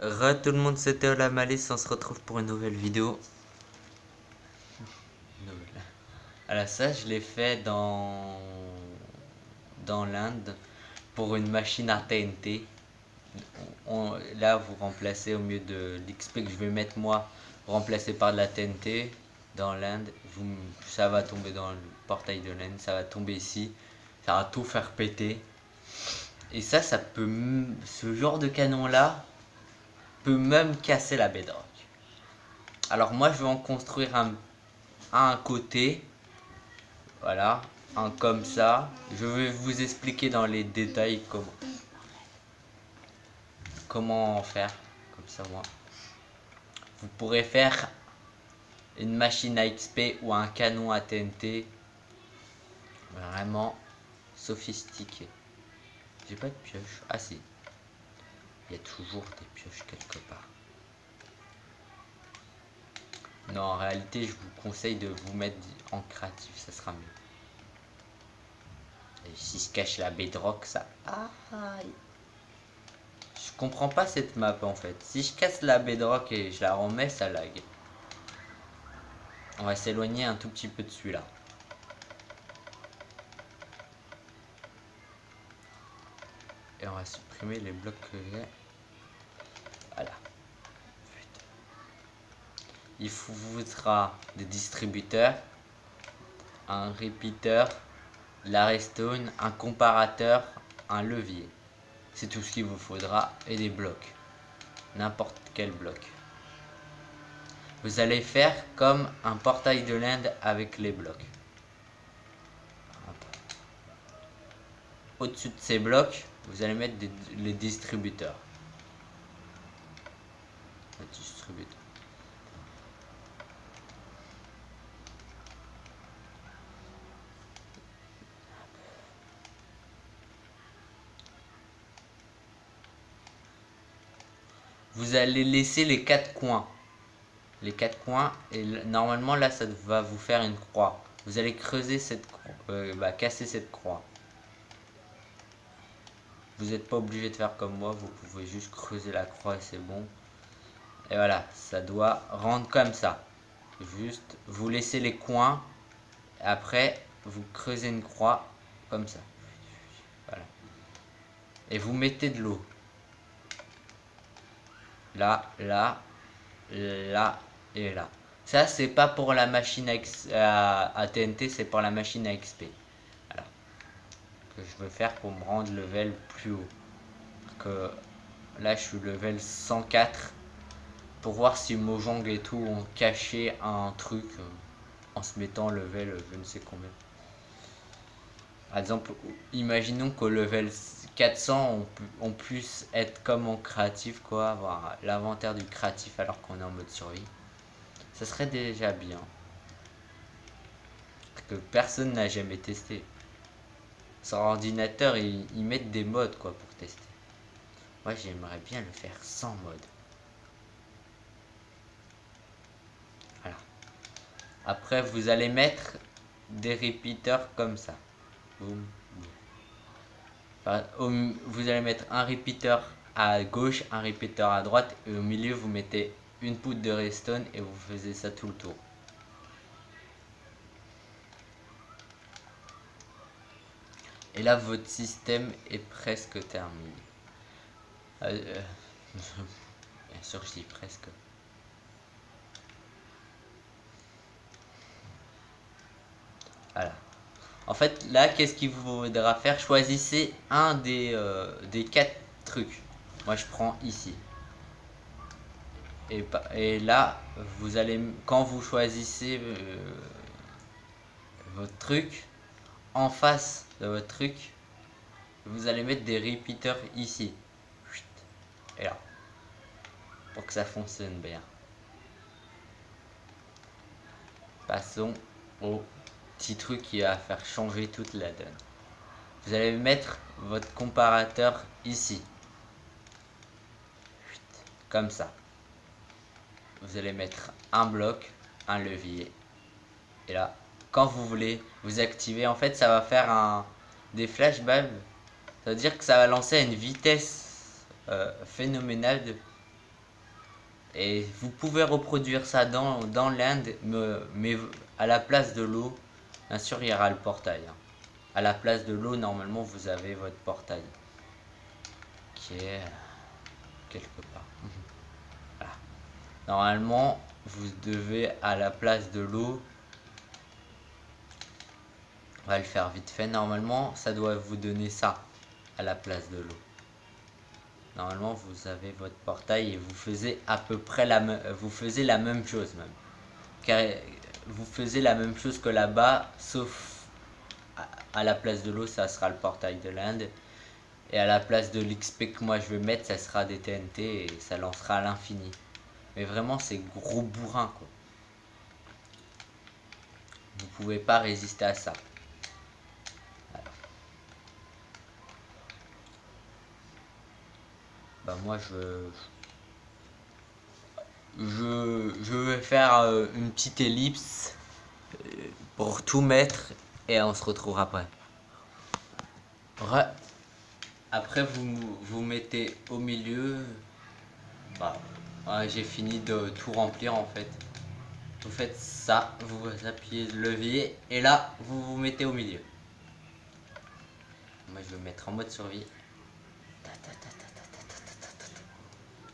Tout le monde, c'était la malice, on se retrouve pour une nouvelle vidéo. Alors ça, je l'ai fait dans l'Inde pour une machine à TNT. Là, vous remplacez au mieux de l'XP que je vais mettre moi, remplacé par de la TNT dans l'Inde. Ça va tomber dans le portail de l'Inde, ça va tomber ici, ça va tout faire péter. Et ça peut, ce genre de canon là peut même casser la bedrock. Alors moi, je vais en construire un côté, voilà, un comme ça. Je vais vous expliquer dans les détails comment faire, comme ça moi. Vous pourrez faire une machine à XP ou un canon à TNT vraiment sophistiqué. J'ai pas de pioche. Ah si, il y a toujours des pioches quelque part. Non, en réalité, je vous conseille de vous mettre en créatif, ça sera mieux. Et si je cache la bedrock, ça... Aïe. Je comprends pas cette map en fait. Si je casse la bedrock et je la remets, ça lag. On va s'éloigner un tout petit peu de celui-là. Et on va supprimer les blocs que j'ai. Voilà. Il vous faudra des distributeurs, un repeater, la redstone, un comparateur, un levier. C'est tout ce qu'il vous faudra et des blocs. N'importe quel bloc. Vous allez faire comme un portail de l'Inde avec les blocs. Au-dessus de ces blocs, vous allez mettre les distributeurs. Vous allez laisser les quatre coins. Les quatre coins, et normalement là ça va vous faire une croix. Vous allez creuser cette croix, casser cette croix. Vous n'êtes pas obligé de faire comme moi, vous pouvez juste creuser la croix et c'est bon. Et voilà, ça doit rendre comme ça. Juste, vous laissez les coins, après vous creusez une croix comme ça. Voilà. Et vous mettez de l'eau. Là, là, là et là. Ça, c'est pas pour la machine à TNT, c'est pour la machine à XP. Voilà. Que je veux faire pour me rendre level plus haut. Que là, je suis level 104. Pour voir si Mojang et tout ont caché un truc en se mettant level je ne sais combien. Par exemple, imaginons qu'au level 400 on puisse être comme en créatif, quoi, avoir l'inventaire du créatif alors qu'on est en mode survie. Ça serait déjà bien. Parce que personne n'a jamais testé. Sur ordinateur, ils mettent des modes quoi pour tester. Moi j'aimerais bien le faire sans mode. Voilà. Après vous allez mettre des repeaters comme ça. Boum, boum. Vous allez mettre un repeater à gauche, un repeater à droite et au milieu vous mettez une poudre de redstone et vous faisiez ça tout le tour. Et là votre système est presque terminé. Bien sûr je dis presque. Voilà. En fait là qu'est-ce qu'il vous faudra faire? Choisissez un des 4 trucs. Moi je prends ici. Et là vous allez, quand vous choisissez votre truc, en face de votre truc, vous allez mettre des repeaters ici. Et là. Pour que ça fonctionne bien. Passons au petit truc qui va faire changer toute la donne. Vous allez mettre votre comparateur ici. Comme ça. Vous allez mettre un bloc, un levier. Et là, quand vous voulez vous activer, en fait ça va faire des flashbulbs. Ça veut dire que ça va lancer à une vitesse phénoménale. Et vous pouvez reproduire ça dans l'Inde, mais à la place de l'eau, bien sûr, il y aura le portail. Hein. À la place de l'eau, normalement, vous avez votre portail. Qui est quelque part. Voilà. Normalement, vous devez, à la place de l'eau, on va le faire vite fait. Normalement, ça doit vous donner ça à la place de l'eau. Normalement, vous avez votre portail et vous faisiez à peu près vous faisiez la même chose même. Car vous faisiez la même chose que là-bas, sauf à la place de l'eau, ça sera le portail de l'Inde. Et à la place de l'XP que moi je vais mettre, ça sera des TNT et ça lancera à l'infini. Mais vraiment, c'est gros bourrin quoi. Vous pouvez pas résister à ça. Bah moi je vais faire une petite ellipse pour tout mettre et on se retrouvera après. Après vous mettez au milieu. Bah, ouais, j'ai fini de tout remplir en fait. Vous faites ça, vous appuyez le levier et là vous vous mettez au milieu. Moi je vais mettre en mode survie.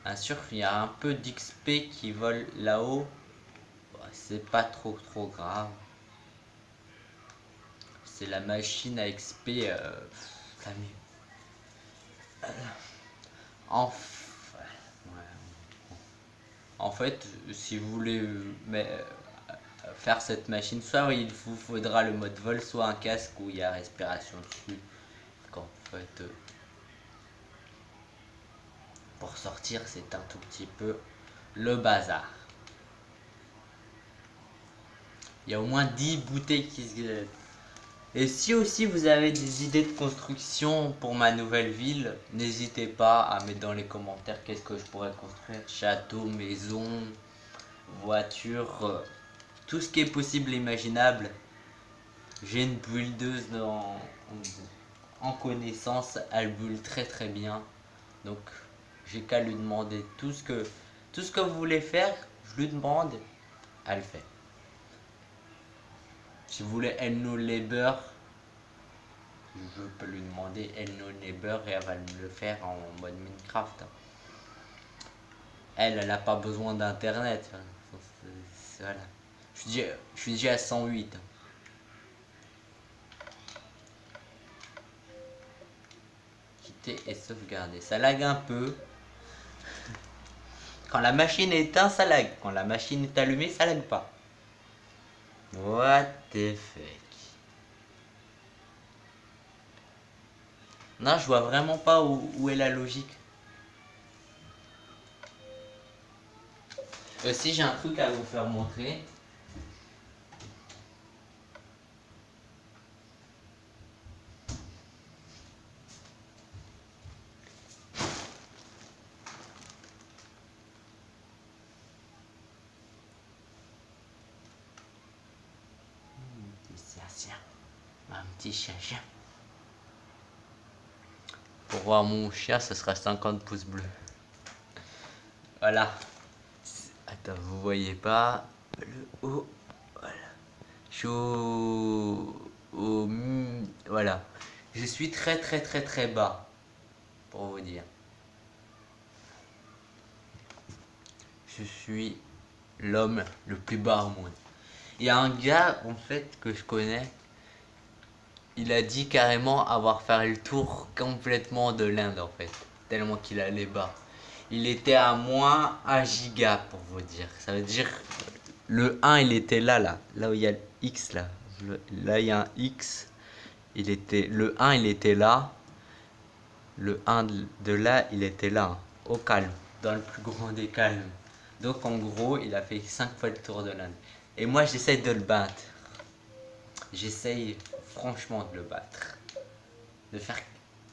Bien sûr il y a un peu d'XP qui vole là-haut. C'est pas trop grave. C'est la machine à XP en, en fait, si vous voulez faire cette machine, soit il vous faudra le mode vol, soit un casque où il y a respiration dessus. En fait, pour sortir, c'est un tout petit peu le bazar. Il y a au moins 10 bouteilles qui se... Et si aussi vous avez des idées de construction pour ma nouvelle ville, n'hésitez pas à mettre dans les commentaires qu'est-ce que je pourrais construire. Château, maison, voiture, tout ce qui est possible et imaginable. J'ai une buildeuse en connaissance, elle build très bien. Donc j'ai qu'à lui demander tout ce que vous voulez faire, je lui demande, elle fait. Si vous voulez Hello Labor, je peux lui demander Hello Labor et elle va me le faire en mode Minecraft. Elle n'a pas besoin d'internet. Voilà. Je suis déjà à 108. Quitter et sauvegarder. Ça lag un peu. Quand la machine est éteinte, ça lag. Quand la machine est allumée, ça lag pas. What the fuck. Non, je vois vraiment pas où est la logique. Si j'ai un truc à vous faire montrer. Un petit chien. Pour voir mon chien, ce sera 50 pouces bleus. Voilà. Attends, vous voyez pas le haut. Voilà. Je suis voilà. Je suis très bas. Pour vous dire. Je suis l'homme le plus bas au monde. Il y a un gars en fait que je connais. Il a dit carrément avoir fait le tour complètement de l'Inde en fait. Tellement qu'il allait bas. Il était à moins 1 giga pour vous dire. Ça veut dire le 1 il était là où il y a le X là. Là il y a un X. Le 1 il était là. Le 1 de là il était là. Au calme. Dans le plus grand des calmes. Donc en gros il a fait 5 fois le tour de l'Inde. Et moi j'essaye de le battre. J'essaye franchement de le battre. De faire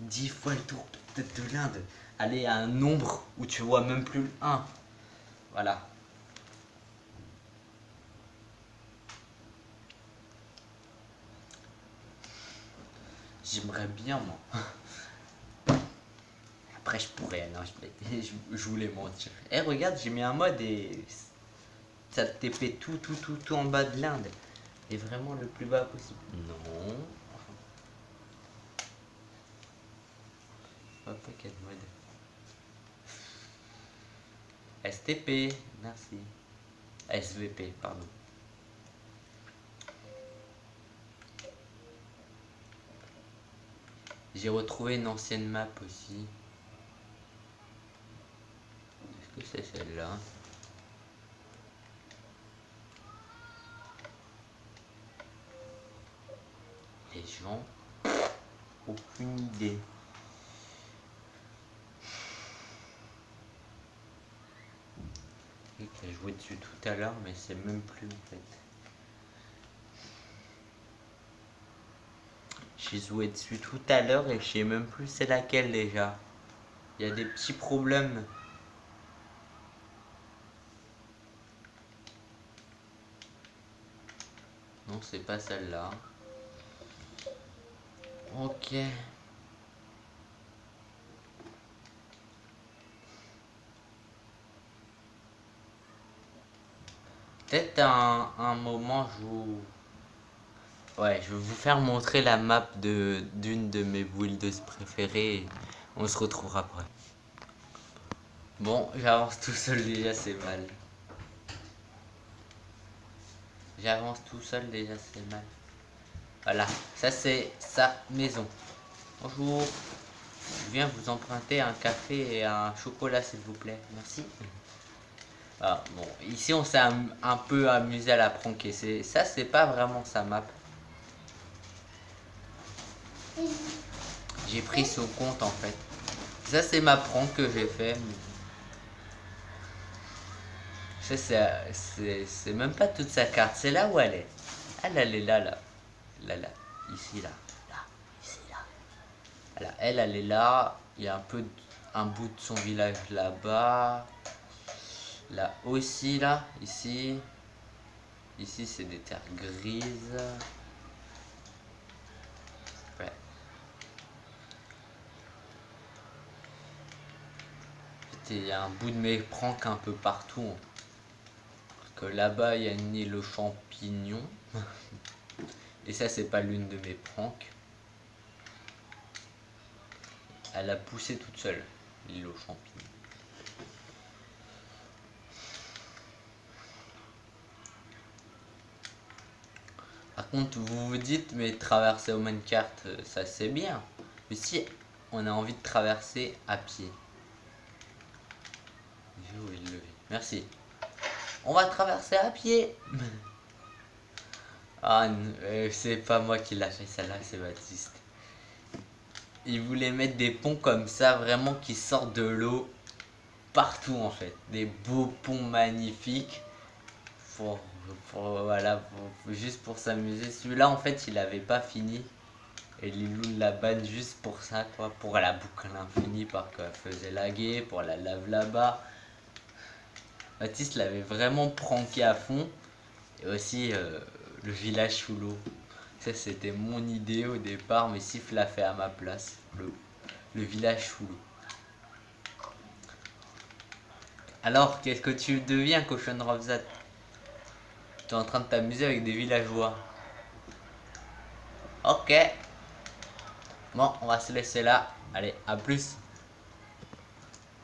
10 fois le tour de l'Inde. Aller à un nombre où tu vois même plus le 1. Voilà. J'aimerais bien moi. Après, je pourrais, non, je voulais mentir. Eh, regarde, j'ai mis un mode et ça te TP tout en bas de l'Inde. Et vraiment le plus bas possible. Non. Hop, quel mode. STP, merci. SVP, pardon. J'ai retrouvé une ancienne map aussi. Est-ce que c'est celle-là? Les gens, aucune idée. J'ai joué dessus tout à l'heure, mais c'est même plus en fait. J'ai joué dessus tout à l'heure et je sais même plus c'est laquelle déjà. Il y a des petits problèmes. Non, c'est pas celle-là. Ok. Peut-être un moment je vous... Ouais, je vais vous faire montrer la map d'une de mes builds préférées et on se retrouvera après. Bon, j'avance tout seul déjà, c'est mal. J'avance tout seul déjà, c'est mal. Voilà, ça c'est sa maison. Bonjour, je viens vous emprunter un café et un chocolat s'il vous plaît, merci. Ah, bon, ici on s'est un peu amusé à la pranker. Ça c'est pas vraiment sa map. J'ai pris son compte en fait. Ça c'est ma prank que j'ai fait. Ça c'est même pas toute sa carte. C'est là où elle est. Elle est là, là. Là, ici, là. Là, ici, là. Voilà, elle est là. Il y a un bout de son village là-bas. Là aussi, là. Ici. Ici, c'est des terres grises. Ouais. Il y a un bout de mes pranks un peu partout. Parce que là-bas, il y a une île aux champignons. Et ça, c'est pas l'une de mes pranks. Elle a poussé toute seule, l'île aux champignons. Par contre, vous vous dites, mais traverser au Minecart, ça c'est bien. Mais si on a envie de traverser à pied. Merci. On va traverser à pied. Ah, c'est pas moi qui l'a fait, celle-là, c'est Baptiste. Il voulait mettre des ponts comme ça, vraiment qui sortent de l'eau partout en fait. Des beaux ponts magnifiques. Voilà, juste pour s'amuser. Celui-là en fait il avait pas fini. Et Lilou la banne juste pour ça quoi. Pour la boucle infinie parce qu'elle faisait laguer. Pour la lave là-bas. Baptiste l'avait vraiment pranké à fond. Et aussi le village sous l'eau. Ça c'était mon idée au départ. Mais Sif l'a fait à ma place. Le village sous l'eau. Alors qu'est-ce que tu deviens cochon Robzat? Tu es en train de t'amuser avec des villageois. Ok. Bon, on va se laisser là. Allez, à plus.